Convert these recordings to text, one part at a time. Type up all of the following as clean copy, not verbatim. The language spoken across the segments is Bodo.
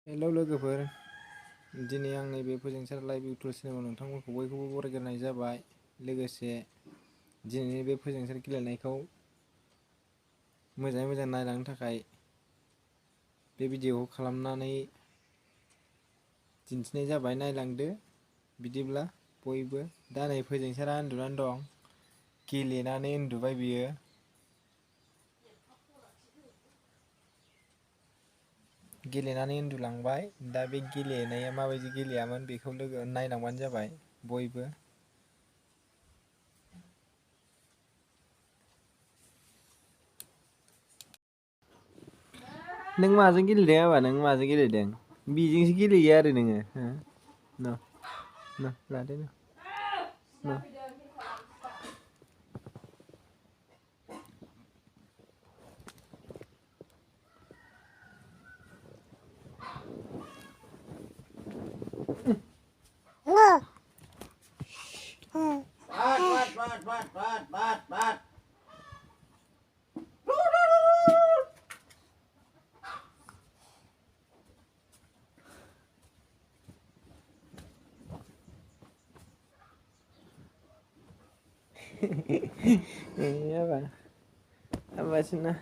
हेलौ लोगोफोर, दिनै आं नैबे फोजोंसार लाइभ इउटुब चेनेलाव नोंथांमोनखौ बयखौबो बरायग्रोनाय जाबाय। लोगोसे दिनैनि बे फोजोंसार गेलेनायखौ मोजाङै मोजां नायलांनो थाखाय बे भिडिअखौ खालामनानै दिन्थिनाय जाबाय। नायलांदो बिदिब्ला बयबो। दा नै फोजोंसारा उन्दुनानै दं, गेलेनानै उन्दुबाय बियो। गेलेनानै उन्दुलांबाय। दा बे गेलेनाया माबायदि गेलेयामोन बेखौ लोगो नायलांबानो जाबाय बयबो। नों माजों गेलेदों आबा? नों माजों गेलेदों? बेजोंसो गेलेयो आरो नोङो हो? न लादो न। Bat. Apa sana?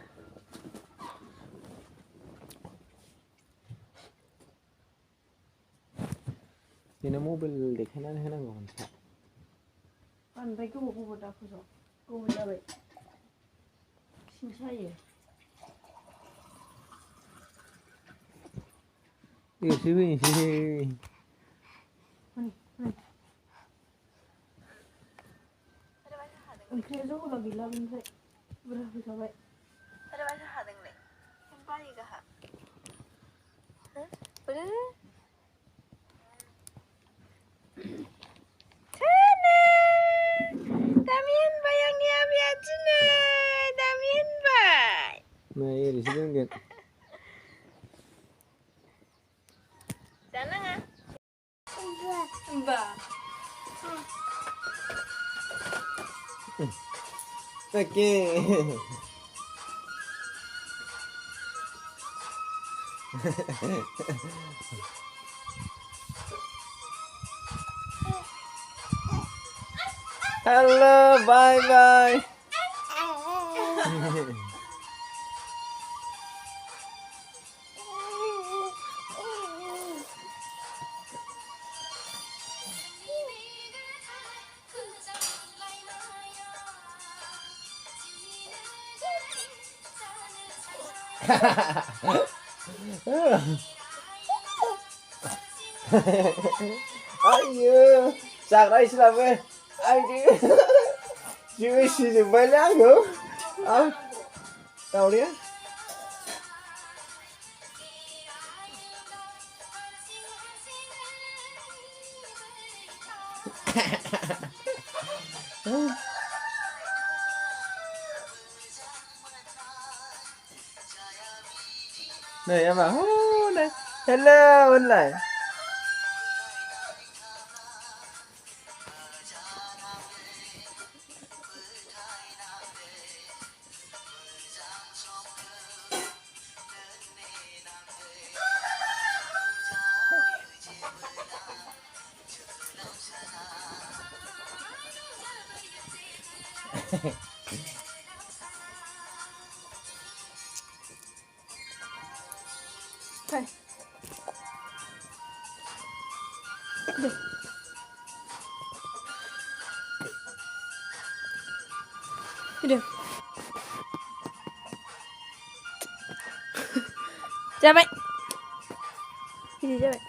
Ini mobil देखायनानै होनांगौ मोनसे। बांद्राय गोबाव दा फोजोब गोबाव जाबाय। खिन सायो। एसे ओंख्रिया जहला गैला बेनिफ्राय बुरजा होखाबाय। सोरबासो हादोंलाय? बायो गाहा। दामि होनबाय आंनि आबैया दिनै दामि होनबाय। नै ओरैसो दोनगोन। जानाङा। होमबा। Oke. Halo, bye. Ayo, जाग्रा एसे लाबो। आयदै जोसिजोब्बायलै आंखौ। दावदैया। Này em bảo đây. Hello होनलाय। Thôi. Được. Được. Ra vậy. Cái gì ra vậy?